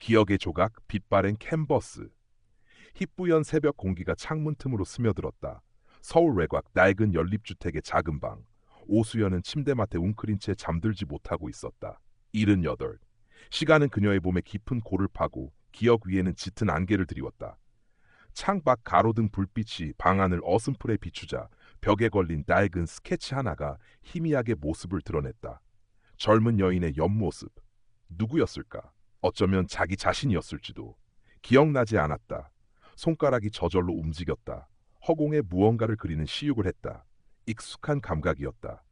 기억의 조각, 빛바랜 캔버스. 희뿌연 새벽 공기가 창문 틈으로 스며들었다. 서울 외곽 낡은 연립주택의 작은 방. 오수연은 침대맡에 웅크린 채 잠들지 못하고 있었다. 78. 시간은 그녀의 몸에 깊은 골을 파고 기억 위에는 짙은 안개를 드리웠다. 창밖 가로등 불빛이 방 안을 어슴풀에 비추자 벽에 걸린 낡은 스케치 하나가 희미하게 모습을 드러냈다. 젊은 여인의 옆모습. 누구였을까? 어쩌면 자기 자신이었을지도. 기억나지 않았다. 손가락이 저절로 움직였다. 허공에 무언가를 그리는 시육을 했다. 익숙한 감각이었다.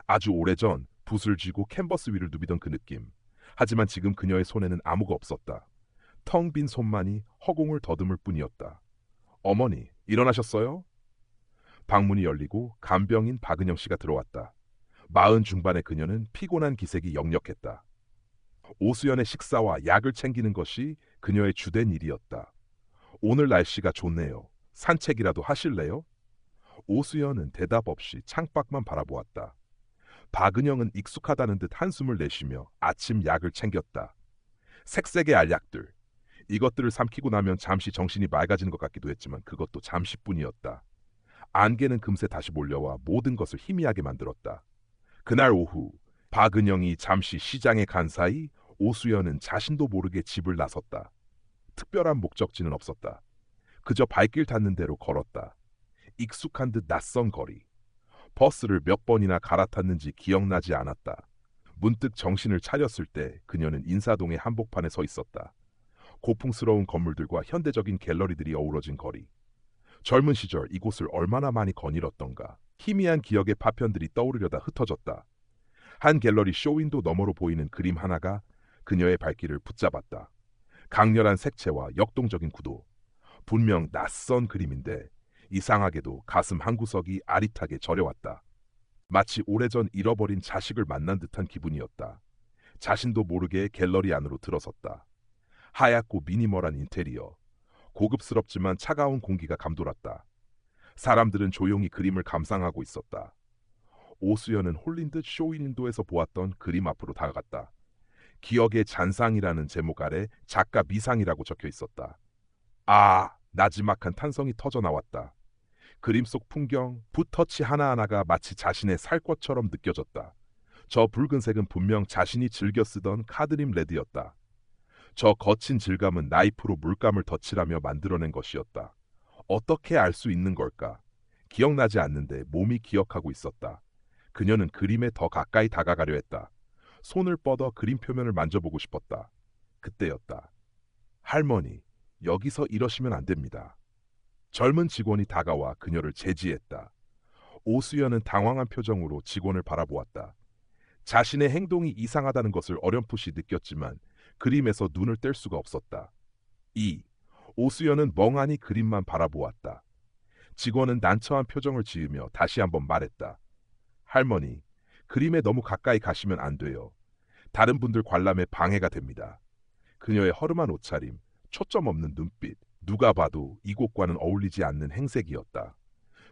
아주 오래전 붓을 쥐고 캔버스 위를 누비던 그 느낌. 하지만 지금 그녀의 손에는 아무가 없었다. 텅 빈 손만이 허공을 더듬을 뿐이었다. 어머니, 일어나셨어요? 방문이 열리고 간병인 박은영 씨가 들어왔다. 40 중반의 그녀는 피곤한 기색이 역력했다. 오수연의 식사와 약을 챙기는 것이 그녀의 주된 일이었다. 오늘 날씨가 좋네요. 산책이라도 하실래요? 오수연은 대답 없이 창밖만 바라보았다. 박은영은 익숙하다는 듯 한숨을 내쉬며 아침 약을 챙겼다. 색색의 알약들. 이것들을 삼키고 나면 잠시 정신이 맑아지는 것 같기도 했지만 그것도 잠시뿐이었다. 안개는 금세 다시 몰려와 모든 것을 희미하게 만들었다. 그날 오후 박은영이 잠시 시장에 간 사이 오수연은 자신도 모르게 집을 나섰다. 특별한 목적지는 없었다. 그저 발길 닿는 대로 걸었다. 익숙한 듯 낯선 거리. 버스를 몇 번이나 갈아탔는지 기억나지 않았다. 문득 정신을 차렸을 때 그녀는 인사동의 한복판에 서 있었다. 고풍스러운 건물들과 현대적인 갤러리들이 어우러진 거리. 젊은 시절 이곳을 얼마나 많이 거닐었던가. 희미한 기억의 파편들이 떠오르려다 흩어졌다. 한 갤러리 쇼윈도 너머로 보이는 그림 하나가 그녀의 발길을 붙잡았다. 강렬한 색채와 역동적인 구도. 분명 낯선 그림인데 이상하게도 가슴 한구석이 아릿하게 저려왔다. 마치 오래전 잃어버린 자식을 만난 듯한 기분이었다. 자신도 모르게 갤러리 안으로 들어섰다. 하얗고 미니멀한 인테리어. 고급스럽지만 차가운 공기가 감돌았다. 사람들은 조용히 그림을 감상하고 있었다. 오수연은 홀린 듯 쇼윈도에서 보았던 그림 앞으로 다가갔다. 기억의 잔상이라는 제목 아래 작가 미상이라고 적혀 있었다. 아, 나지막한 탄성이 터져 나왔다. 그림 속 풍경, 붓터치 하나하나가 마치 자신의 살 것처럼 느껴졌다. 저 붉은색은 분명 자신이 즐겨 쓰던 카드림 레드였다. 저 거친 질감은 나이프로 물감을 덧칠하며 만들어낸 것이었다. 어떻게 알 수 있는 걸까? 기억나지 않는데 몸이 기억하고 있었다. 그녀는 그림에 더 가까이 다가가려 했다. 손을 뻗어 그림 표면을 만져보고 싶었다. 그때였다. 할머니, 여기서 이러시면 안 됩니다. 젊은 직원이 다가와 그녀를 제지했다. 오수연은 당황한 표정으로 직원을 바라보았다. 자신의 행동이 이상하다는 것을 어렴풋이 느꼈지만 그림에서 눈을 뗄 수가 없었다. 오수연은 멍하니 그림만 바라보았다. 직원은 난처한 표정을 지으며 다시 한번 말했다. 할머니, 그림에 너무 가까이 가시면 안 돼요. 다른 분들 관람에 방해가 됩니다. 그녀의 허름한 옷차림, 초점 없는 눈빛, 누가 봐도 이곳과는 어울리지 않는 행색이었다.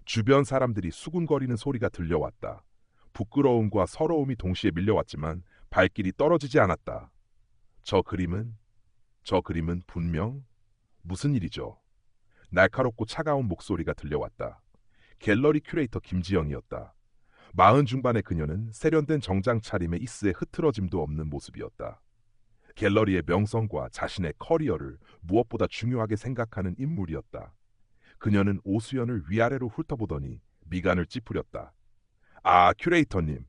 주변 사람들이 수군거리는 소리가 들려왔다. 부끄러움과 서러움이 동시에 밀려왔지만 발길이 떨어지지 않았다. 저 그림은 분명 무슨 일이죠? 날카롭고 차가운 목소리가 들려왔다. 갤러리 큐레이터 김지영이었다. 40 중반의 그녀는 세련된 정장 차림에 이스의 흐트러짐도 없는 모습이었다. 갤러리의 명성과 자신의 커리어를 무엇보다 중요하게 생각하는 인물이었다. 그녀는 오수연을 위아래로 훑어보더니 미간을 찌푸렸다. 아, 큐레이터님,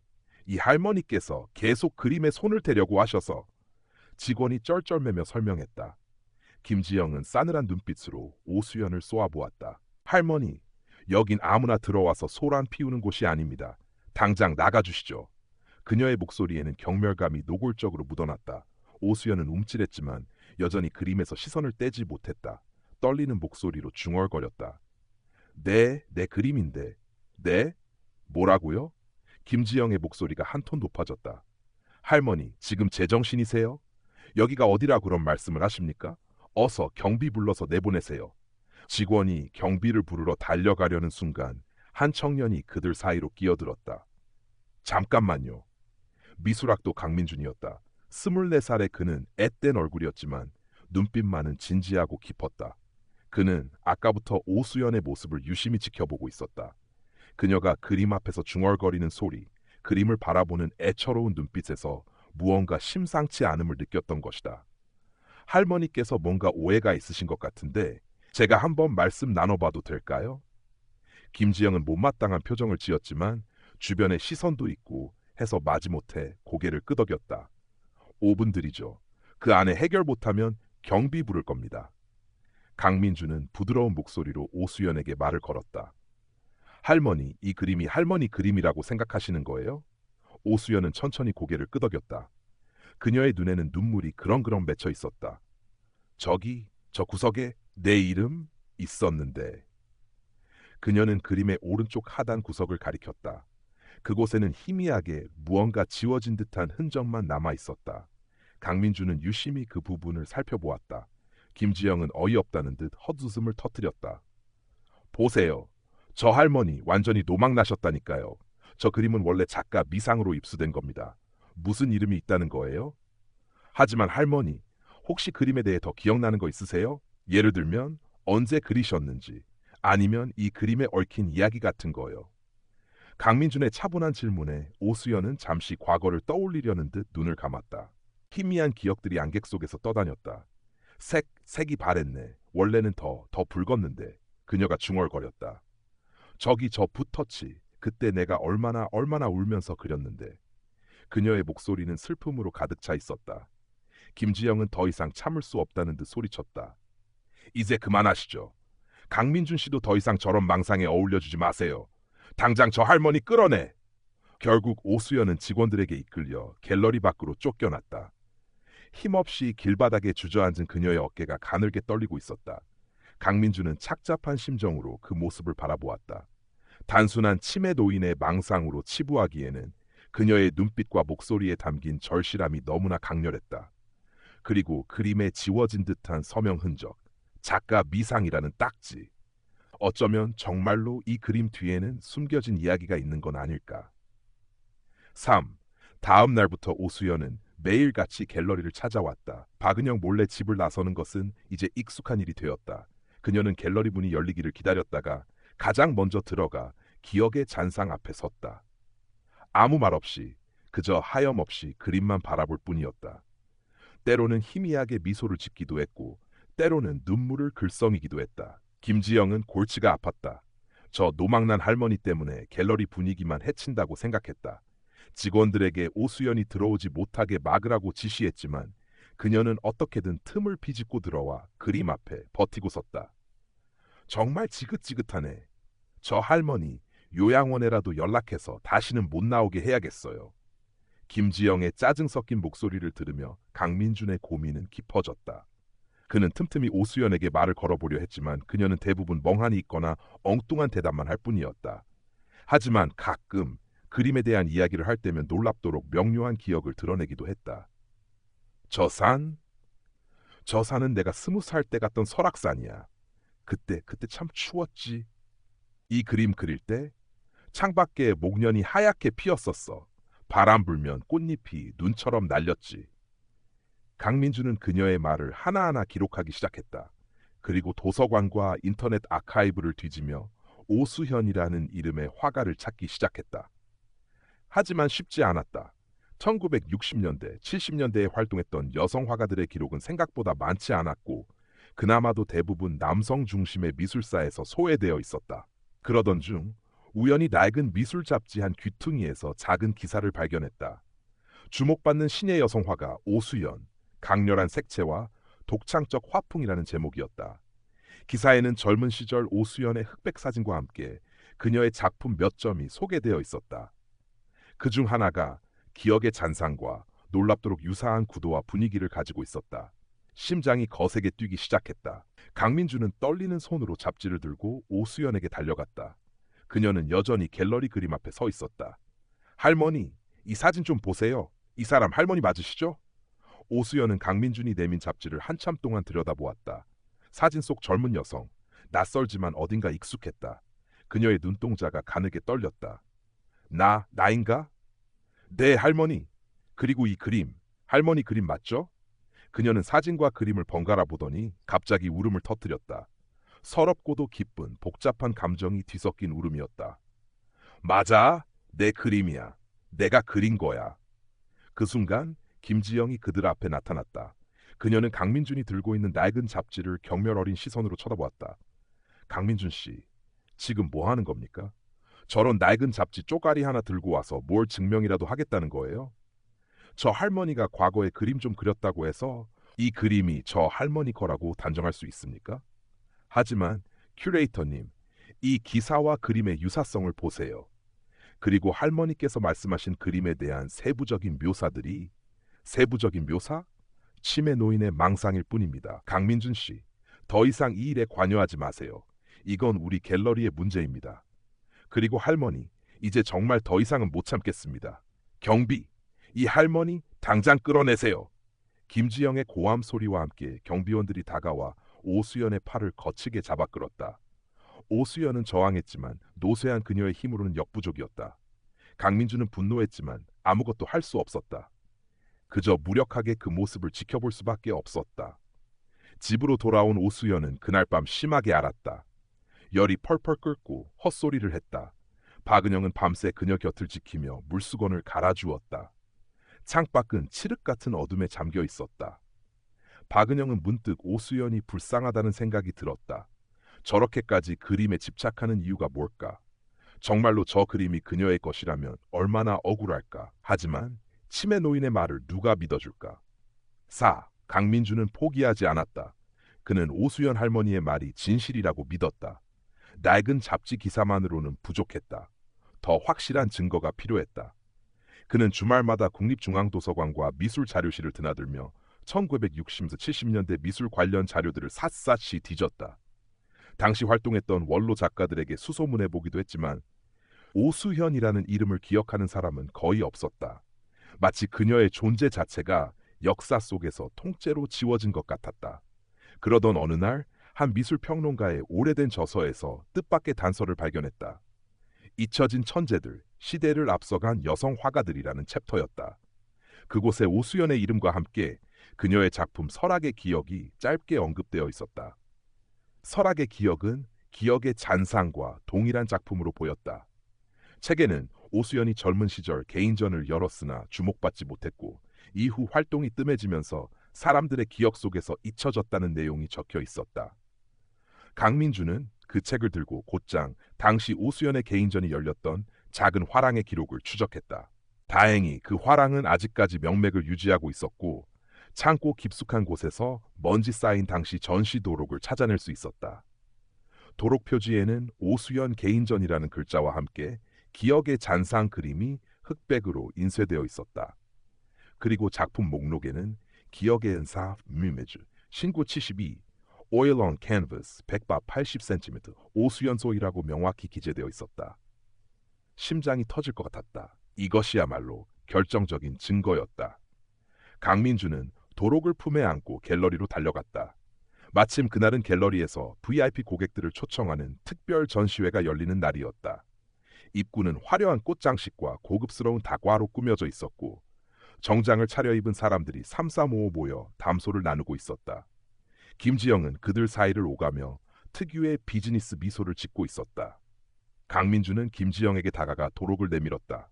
이 할머니께서 계속 그림에 손을 대려고 하셔서. 직원이 쩔쩔매며 설명했다. 김지영은 싸늘한 눈빛으로 오수연을 쏘아보았다. 할머니, 여긴 아무나 들어와서 소란 피우는 곳이 아닙니다. 당장 나가주시죠. 그녀의 목소리에는 경멸감이 노골적으로 묻어났다. 오수연은 움찔했지만 여전히 그림에서 시선을 떼지 못했다. 떨리는 목소리로 중얼거렸다. 네, 내 그림인데. 네? 뭐라고요? 김지영의 목소리가 한 톤 높아졌다. 할머니, 지금 제정신이세요? 여기가 어디라 그런 말씀을 하십니까? 어서 경비 불러서 내보내세요. 직원이 경비를 부르러 달려가려는 순간 한 청년이 그들 사이로 끼어들었다. 잠깐만요. 미술학도 강민준이었다. 24살의 그는 앳된 얼굴이었지만 눈빛만은 진지하고 깊었다. 그는 아까부터 오수연의 모습을 유심히 지켜보고 있었다. 그녀가 그림 앞에서 중얼거리는 소리, 그림을 바라보는 애처로운 눈빛에서 무언가 심상치 않음을 느꼈던 것이다. 할머니께서 뭔가 오해가 있으신 것 같은데 제가 한번 말씀 나눠봐도 될까요? 김지영은 못마땅한 표정을 지었지만 주변에 시선도 있고 해서 마지못해 고개를 끄덕였다. 5분 들이죠. 그 안에 해결 못하면 경비 부를 겁니다. 강민주는 부드러운 목소리로 오수연에게 말을 걸었다. 할머니, 이 그림이 할머니 그림이라고 생각하시는 거예요? 오수연은 천천히 고개를 끄덕였다. 그녀의 눈에는 눈물이 그렁그렁 맺혀 있었다. 저기, 저 구석에 내 이름 있었는데. 그녀는 그림의 오른쪽 하단 구석을 가리켰다. 그곳에는 희미하게 무언가 지워진 듯한 흔적만 남아 있었다. 강민주는 유심히 그 부분을 살펴보았다. 김지영은 어이없다는 듯 헛웃음을 터뜨렸다. 보세요. 저 할머니 완전히 노망나셨다니까요. 저 그림은 원래 작가 미상으로 입수된 겁니다. 무슨 이름이 있다는 거예요? 하지만 할머니, 혹시 그림에 대해 더 기억나는 거 있으세요? 예를 들면 언제 그리셨는지, 아니면 이 그림에 얽힌 이야기 같은 거요. 강민준의 차분한 질문에 오수연은 잠시 과거를 떠올리려는 듯 눈을 감았다. 희미한 기억들이 안개 속에서 떠다녔다. 색이 바랬네. 원래는 더 붉었는데. 그녀가 중얼거렸다. 저기 저 붓터치. 그때 내가 얼마나 울면서 그렸는데. 그녀의 목소리는 슬픔으로 가득 차 있었다. 김지영은 더 이상 참을 수 없다는 듯 소리쳤다. 이제 그만하시죠. 강민준 씨도 더 이상 저런 망상에 어울려주지 마세요. 당장 저 할머니 끌어내. 결국 오수연은 직원들에게 이끌려 갤러리 밖으로 쫓겨났다. 힘없이 길바닥에 주저앉은 그녀의 어깨가 가늘게 떨리고 있었다. 강민주는 착잡한 심정으로 그 모습을 바라보았다. 단순한 치매 노인의 망상으로 치부하기에는 그녀의 눈빛과 목소리에 담긴 절실함이 너무나 강렬했다. 그리고 그림에 지워진 듯한 서명 흔적, 작가 미상이라는 딱지. 어쩌면 정말로 이 그림 뒤에는 숨겨진 이야기가 있는 건 아닐까. 3. 다음 날부터 오수연은 매일같이 갤러리를 찾아왔다. 박은영 몰래 집을 나서는 것은 이제 익숙한 일이 되었다. 그녀는 갤러리 문이 열리기를 기다렸다가 가장 먼저 들어가 기억의 잔상 앞에 섰다. 아무 말 없이 그저 하염없이 그림만 바라볼 뿐이었다. 때로는 희미하게 미소를 짓기도 했고 때로는 눈물을 글썽이기도 했다. 김지영은 골치가 아팠다. 저 노망난 할머니 때문에 갤러리 분위기만 해친다고 생각했다. 직원들에게 오수연이 들어오지 못하게 막으라고 지시했지만 그녀는 어떻게든 틈을 비집고 들어와 그림 앞에 버티고 섰다. 정말 지긋지긋하네. 저 할머니 요양원에라도 연락해서 다시는 못 나오게 해야겠어요. 김지영의 짜증 섞인 목소리를 들으며 강민준의 고민은 깊어졌다. 그는 틈틈이 오수연에게 말을 걸어보려 했지만 그녀는 대부분 멍하니 있거나 엉뚱한 대답만 할 뿐이었다. 하지만 가끔 그림에 대한 이야기를 할 때면 놀랍도록 명료한 기억을 드러내기도 했다. 저 산은 내가 20살 때 갔던 설악산이야. 그때 참 추웠지. 이 그림 그릴 때 창밖에 목련이 하얗게 피었었어. 바람 불면 꽃잎이 눈처럼 날렸지. 강민주는 그녀의 말을 하나하나 기록하기 시작했다. 그리고 도서관과 인터넷 아카이브를 뒤지며 오수현이라는 이름의 화가를 찾기 시작했다. 하지만 쉽지 않았다. 1960년대, 70년대에 활동했던 여성 화가들의 기록은 생각보다 많지 않았고 그나마도 대부분 남성 중심의 미술사에서 소외되어 있었다. 그러던 중 우연히 낡은 미술 잡지 한 귀퉁이에서 작은 기사를 발견했다. 주목받는 신예 여성 화가 오수연, 강렬한 색채와 독창적 화풍이라는 제목이었다. 기사에는 젊은 시절 오수연의 흑백 사진과 함께 그녀의 작품 몇 점이 소개되어 있었다. 그중 하나가 기억의 잔상과 놀랍도록 유사한 구도와 분위기를 가지고 있었다. 심장이 거세게 뛰기 시작했다. 강민주는 떨리는 손으로 잡지를 들고 오수연에게 달려갔다. 그녀는 여전히 갤러리 그림 앞에 서 있었다. 할머니, 이 사진 좀 보세요. 이 사람 할머니 맞으시죠? 오수연은 강민준이 내민 잡지를 한참 동안 들여다보았다. 사진 속 젊은 여성, 낯설지만 어딘가 익숙했다. 그녀의 눈동자가 가늘게 떨렸다. 나인가? 네, 할머니. 그리고 이 그림, 할머니 그림 맞죠? 그녀는 사진과 그림을 번갈아 보더니 갑자기 울음을 터뜨렸다. 서럽고도 기쁜 복잡한 감정이 뒤섞인 울음이었다. 맞아, 내 그림이야. 내가 그린 거야. 그 순간 김지영이 그들 앞에 나타났다. 그녀는 강민준이 들고 있는 낡은 잡지를 경멸 어린 시선으로 쳐다보았다. 강민준 씨, 지금 뭐 하는 겁니까? 저런 낡은 잡지 쪼가리 하나 들고 와서 뭘 증명이라도 하겠다는 거예요? 저 할머니가 과거에 그림 좀 그렸다고 해서 이 그림이 저 할머니 거라고 단정할 수 있습니까? 하지만 큐레이터님, 이 기사와 그림의 유사성을 보세요. 그리고 할머니께서 말씀하신 그림에 대한 세부적인 묘사? 치매 노인의 망상일 뿐입니다. 강민준 씨, 더 이상 이 일에 관여하지 마세요. 이건 우리 갤러리의 문제입니다. 그리고 할머니, 이제 정말 더 이상은 못 참겠습니다. 경비, 이 할머니 당장 끌어내세요. 김지영의 고함 소리와 함께 경비원들이 다가와 오수연의 팔을 거치게 잡아 끌었다. 오수연은 저항했지만 노쇠한 그녀의 힘으로는 역부족이었다. 강민주는 분노했지만 아무것도 할 수 없었다. 그저 무력하게 그 모습을 지켜볼 수밖에 없었다. 집으로 돌아온 오수연은 그날 밤 심하게 앓았다. 열이 펄펄 끓고 헛소리를 했다. 박은영은 밤새 그녀 곁을 지키며 물수건을 갈아주었다. 창밖은 칠흑 같은 어둠에 잠겨 있었다. 박은영은 문득 오수연이 불쌍하다는 생각이 들었다. 저렇게까지 그림에 집착하는 이유가 뭘까? 정말로 저 그림이 그녀의 것이라면 얼마나 억울할까? 하지만 치매 노인의 말을 누가 믿어줄까? 강민주는 포기하지 않았다. 그는 오수연 할머니의 말이 진실이라고 믿었다. 낡은 잡지 기사만으로는 부족했다. 더 확실한 증거가 필요했다. 그는 주말마다 국립중앙도서관과 미술자료실을 드나들며 1960, 70년대 미술 관련 자료들을 샅샅이 뒤졌다. 당시 활동했던 원로 작가들에게 수소문해보기도 했지만 오수현이라는 이름을 기억하는 사람은 거의 없었다. 마치 그녀의 존재 자체가 역사 속에서 통째로 지워진 것 같았다. 그러던 어느 날 한 미술평론가의 오래된 저서에서 뜻밖의 단서를 발견했다. 잊혀진 천재들, 시대를 앞서간 여성 화가들이라는 챕터였다. 그곳에 오수연의 이름과 함께 그녀의 작품 설악의 기억이 짧게 언급되어 있었다. 설악의 기억은 기억의 잔상과 동일한 작품으로 보였다. 책에는 오수연이 젊은 시절 개인전을 열었으나 주목받지 못했고 이후 활동이 뜸해지면서 사람들의 기억 속에서 잊혀졌다는 내용이 적혀 있었다. 강민주는 그 책을 들고 곧장 당시 오수연의 개인전이 열렸던 작은 화랑의 기록을 추적했다. 다행히 그 화랑은 아직까지 명맥을 유지하고 있었고 창고 깊숙한 곳에서 먼지 쌓인 당시 전시 도록을 찾아낼 수 있었다. 도록 표지에는 오수연 개인전이라는 글자와 함께 기억의 잔상 그림이 흑백으로 인쇄되어 있었다. 그리고 작품 목록에는 기억의 은사 뮤메즈 신구 72 Oil on Canvas 100바 80cm 오수연소이라고 명확히 기재되어 있었다. 심장이 터질 것 같았다. 이것이야말로 결정적인 증거였다. 강민주는 도록을 품에 안고 갤러리로 달려갔다. 마침 그날은 갤러리에서 VIP 고객들을 초청하는 특별 전시회가 열리는 날이었다. 입구는 화려한 꽃장식과 고급스러운 다과로 꾸며져 있었고 정장을 차려입은 사람들이 삼삼오오 모여 담소를 나누고 있었다. 김지영은 그들 사이를 오가며 특유의 비즈니스 미소를 짓고 있었다. 강민주는 김지영에게 다가가 도록을 내밀었다.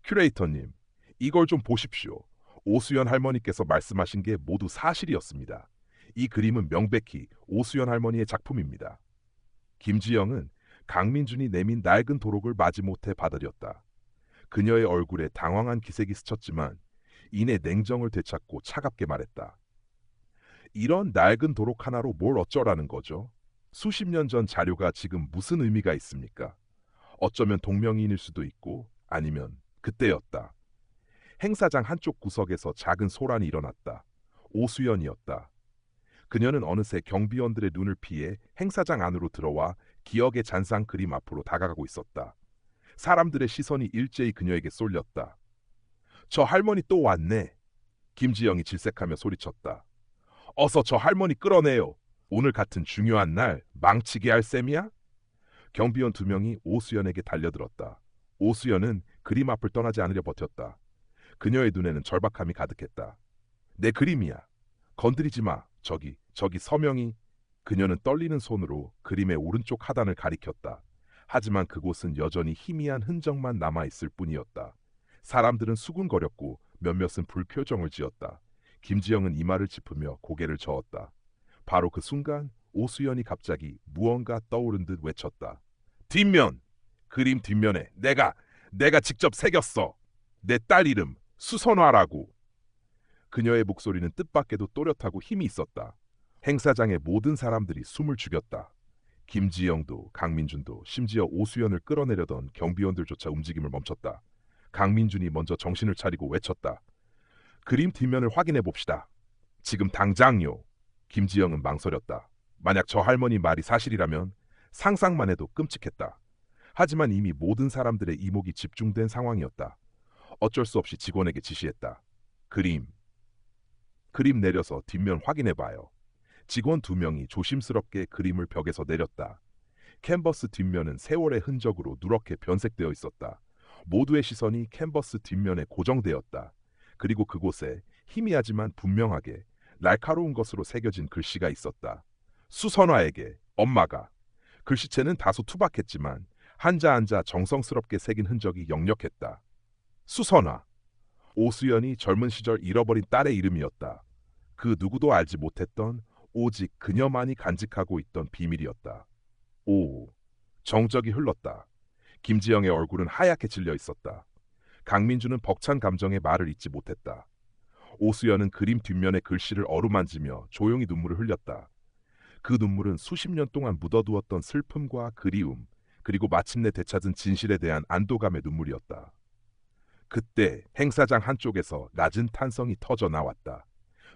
큐레이터님, 이걸 좀 보십시오. 오수연 할머니께서 말씀하신 게 모두 사실이었습니다. 이 그림은 명백히 오수연 할머니의 작품입니다. 김지영은 강민준이 내민 낡은 도록을 마지못해 받아들였다. 그녀의 얼굴에 당황한 기색이 스쳤지만 이내 냉정을 되찾고 차갑게 말했다. 이런 낡은 도록 하나로 뭘 어쩌라는 거죠? 수십 년 전 자료가 지금 무슨 의미가 있습니까? 어쩌면 동명이인일 수도 있고 아니면 그때였다. 행사장 한쪽 구석에서 작은 소란이 일어났다. 오수연이었다. 그녀는 어느새 경비원들의 눈을 피해 행사장 안으로 들어와 기억의 잔상 그림 앞으로 다가가고 있었다. 사람들의 시선이 일제히 그녀에게 쏠렸다. 저 할머니 또 왔네. 김지영이 질색하며 소리쳤다. 어서 저 할머니 끌어내요. 오늘 같은 중요한 날 망치게 할 셈이야? 경비원 2명이 오수연에게 달려들었다. 오수연은 그림 앞을 떠나지 않으려 버텼다. 그녀의 눈에는 절박함이 가득했다. 내 그림이야. 건드리지 마. 저기 서명이. 그녀는 떨리는 손으로 그림의 오른쪽 하단을 가리켰다. 하지만 그곳은 여전히 희미한 흔적만 남아있을 뿐이었다. 사람들은 수군거렸고 몇몇은 불표정을 지었다. 김지영은 이마를 짚으며 고개를 저었다. 바로 그 순간 오수연이 갑자기 무언가 떠오른 듯 외쳤다. 뒷면! 그림 뒷면에 내가 직접 새겼어. 내 딸 이름 수선화라고. 그녀의 목소리는 뜻밖에도 또렷하고 힘이 있었다. 행사장의 모든 사람들이 숨을 죽였다. 김지영도 강민준도 심지어 오수연을 끌어내려던 경비원들조차 움직임을 멈췄다. 강민준이 먼저 정신을 차리고 외쳤다. 그림 뒷면을 확인해 봅시다. 지금 당장요. 김지영은 망설였다. 만약 저 할머니 말이 사실이라면 상상만 해도 끔찍했다. 하지만 이미 모든 사람들의 이목이 집중된 상황이었다. 어쩔 수 없이 직원에게 지시했다. 그림 내려서 뒷면 확인해봐요. 직원 2명이 조심스럽게 그림을 벽에서 내렸다. 캔버스 뒷면은 세월의 흔적으로 누렇게 변색되어 있었다. 모두의 시선이 캔버스 뒷면에 고정되었다. 그리고 그곳에 희미하지만 분명하게 날카로운 것으로 새겨진 글씨가 있었다. 수선화에게 엄마가. 글씨체는 다소 투박했지만 한자 한자 정성스럽게 새긴 흔적이 역력했다. 수선화. 오수연이 젊은 시절 잃어버린 딸의 이름이었다. 그 누구도 알지 못했던 오직 그녀만이 간직하고 있던 비밀이었다. 오. 정적이 흘렀다. 김지영의 얼굴은 하얗게 질려 있었다. 강민주는 벅찬 감정에 말을 잇지 못했다. 오수연은 그림 뒷면의 글씨를 어루만지며 조용히 눈물을 흘렸다. 그 눈물은 수십 년 동안 묻어두었던 슬픔과 그리움, 그리고 마침내 되찾은 진실에 대한 안도감의 눈물이었다. 그때 행사장 한쪽에서 낮은 탄성이 터져 나왔다.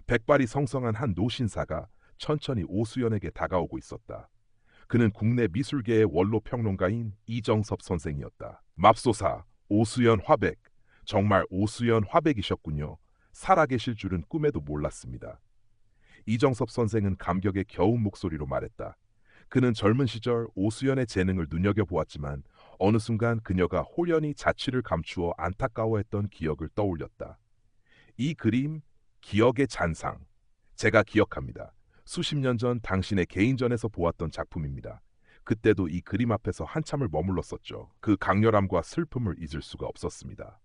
백발이 성성한 한 노신사가 천천히 오수연에게 다가오고 있었다. 그는 국내 미술계의 원로 평론가인 이정섭 선생이었다. 맙소사, 오수연 화백. 정말 오수연 화백이셨군요. 살아계실 줄은 꿈에도 몰랐습니다. 이정섭 선생은 감격에 겨운 목소리로 말했다. 그는 젊은 시절 오수연의 재능을 눈여겨보았지만 어느 순간 그녀가 호연히 자취를 감추어 안타까워했던 기억을 떠올렸다. 이 그림, 기억의 잔상. 제가 기억합니다. 수십 년 전 당신의 개인전에서 보았던 작품입니다. 그때도 이 그림 앞에서 한참을 머물렀었죠. 그 강렬함과 슬픔을 잊을 수가 없었습니다.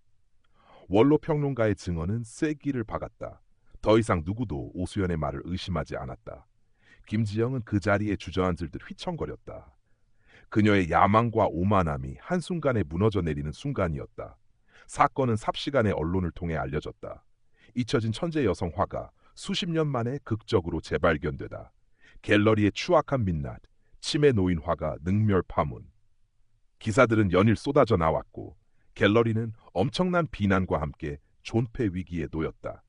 원로 평론가의 증언은 쐐기를 박았다. 더 이상 누구도 오수연의 말을 의심하지 않았다. 김지영은 그 자리에 주저앉을 듯 휘청거렸다. 그녀의 야망과 오만함이 한순간에 무너져 내리는 순간이었다. 사건은 삽시간에 언론을 통해 알려졌다. 잊혀진 천재 여성 화가 수십 년 만에 극적으로 재발견되다. 갤러리의 추악한 민낯, 치매 노인 화가 능멸 파문. 기사들은 연일 쏟아져 나왔고 갤러리는 엄청난 비난과 함께 존폐 위기에 놓였다.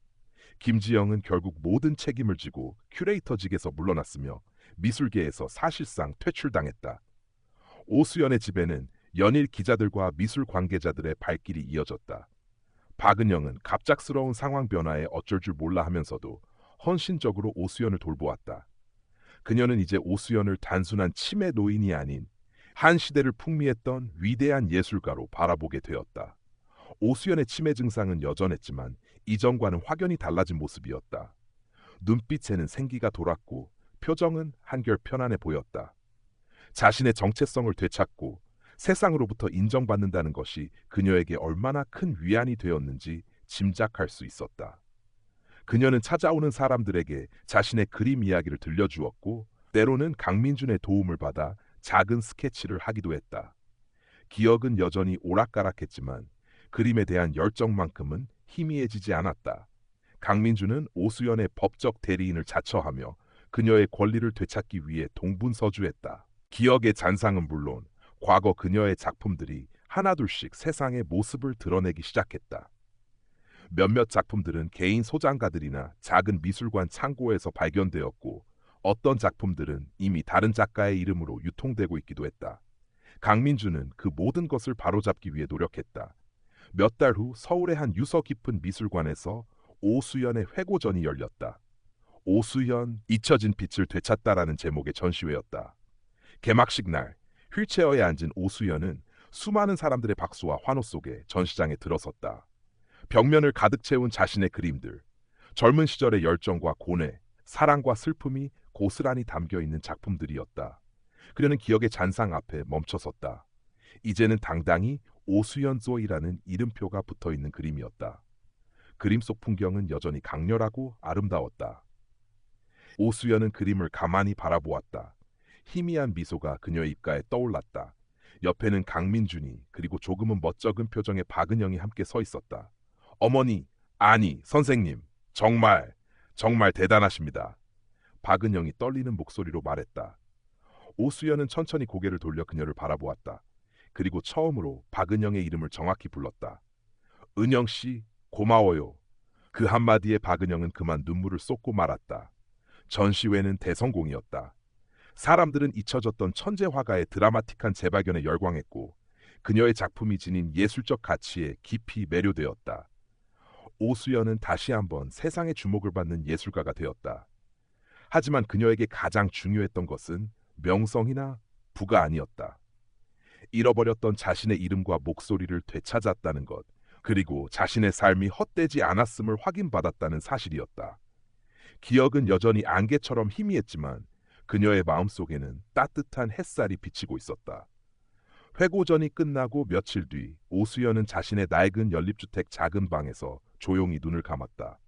김지영은 결국 모든 책임을 지고 큐레이터직에서 물러났으며 미술계에서 사실상 퇴출당했다. 오수연의 집에는 연일 기자들과 미술 관계자들의 발길이 이어졌다. 박은영은 갑작스러운 상황 변화에 어쩔 줄 몰라 하면서도 헌신적으로 오수연을 돌보았다. 그녀는 이제 오수연을 단순한 치매 노인이 아닌 한 시대를 풍미했던 위대한 예술가로 바라보게 되었다. 오수연의 치매 증상은 여전했지만 이전과는 확연히 달라진 모습이었다. 눈빛에는 생기가 돌았고 표정은 한결 편안해 보였다. 자신의 정체성을 되찾고 세상으로부터 인정받는다는 것이 그녀에게 얼마나 큰 위안이 되었는지 짐작할 수 있었다. 그녀는 찾아오는 사람들에게 자신의 그림 이야기를 들려주었고 때로는 강민준의 도움을 받아 작은 스케치를 하기도 했다. 기억은 여전히 오락가락했지만 그림에 대한 열정만큼은 희미해지지 않았다. 강민준은 오수연의 법적 대리인을 자처하며 그녀의 권리를 되찾기 위해 동분서주했다. 기억의 잔상은 물론 과거 그녀의 작품들이 하나둘씩 세상의 모습을 드러내기 시작했다. 몇몇 작품들은 개인 소장가들이나 작은 미술관 창고에서 발견되었고 어떤 작품들은 이미 다른 작가의 이름으로 유통되고 있기도 했다. 강민준은 그 모든 것을 바로잡기 위해 노력했다. 몇 달 후 서울의 한 유서 깊은 미술관에서 오수연의 회고전이 열렸다. 오수연, 잊혀진 빛을 되찾다라는 제목의 전시회였다. 개막식 날 휠체어에 앉은 오수연은 수많은 사람들의 박수와 환호 속에 전시장에 들어섰다. 벽면을 가득 채운 자신의 그림들, 젊은 시절의 열정과 고뇌, 사랑과 슬픔이 고스란히 담겨 있는 작품들이었다. 그녀는 기억의 잔상 앞에 멈춰섰다. 이제는 당당히 오수연조이라는 이름표가 붙어 있는 그림이었다. 그림 속 풍경은 여전히 강렬하고 아름다웠다. 오수연은 그림을 가만히 바라보았다. 희미한 미소가 그녀의 입가에 떠올랐다. 옆에는 강민준이 그리고 조금은 멋쩍은 표정의 박은영이 함께 서 있었다. 어머니, 아니, 선생님, 정말 대단하십니다. 박은영이 떨리는 목소리로 말했다. 오수연은 천천히 고개를 돌려 그녀를 바라보았다. 그리고 처음으로 박은영의 이름을 정확히 불렀다. 은영 씨, 고마워요. 그 한마디에 박은영은 그만 눈물을 쏟고 말았다. 전시회는 대성공이었다. 사람들은 잊혀졌던 천재 화가의 드라마틱한 재발견에 열광했고 그녀의 작품이 지닌 예술적 가치에 깊이 매료되었다. 오수연은 다시 한번 세상의 주목을 받는 예술가가 되었다. 하지만 그녀에게 가장 중요했던 것은 명성이나 부가 아니었다. 잃어버렸던 자신의 이름과 목소리를 되찾았다는 것, 그리고 자신의 삶이 헛되지 않았음을 확인받았다는 사실이었다. 기억은 여전히 안개처럼 희미했지만 그녀의 마음속에는 따뜻한 햇살이 비치고 있었다. 회고전이 끝나고 며칠 뒤 오수연은 자신의 낡은 연립주택 작은 방에서 조용히 눈을 감았다.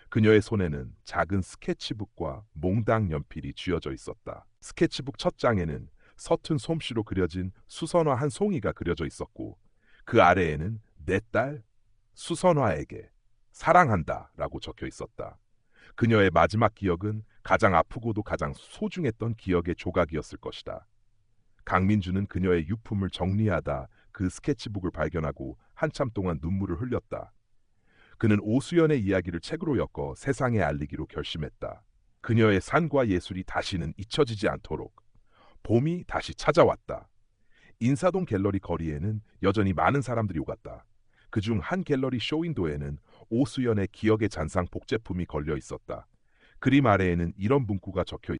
그녀의 손에는 작은 스케치북과 몽당 연필이 쥐어져 있었다. 스케치북 첫 장에는 서툰 솜씨로 그려진 수선화 한 송이가 그려져 있었고 그 아래에는 내 딸 수선화에게 사랑한다 라고 적혀 있었다. 그녀의 마지막 기억은 가장 아프고도 가장 소중했던 기억의 조각이었을 것이다. 강민주는 그녀의 유품을 정리하다 그 스케치북을 발견하고 한참 동안 눈물을 흘렸다. 그는 오수연의 이야기를 책으로 엮어 세상에 알리기로 결심했다. 그녀의 산과 예술이 다시는 잊혀지지 않도록. 봄이 다시 찾아왔다. 인사동 갤러리 거리에는 여전히 많은 사람들이 오갔다. 그중 한 갤러리 쇼윈도에는 오수연의 기억의 잔상 복제품이 걸려 있었다. 그림 아래에는 이런 문구가 적혀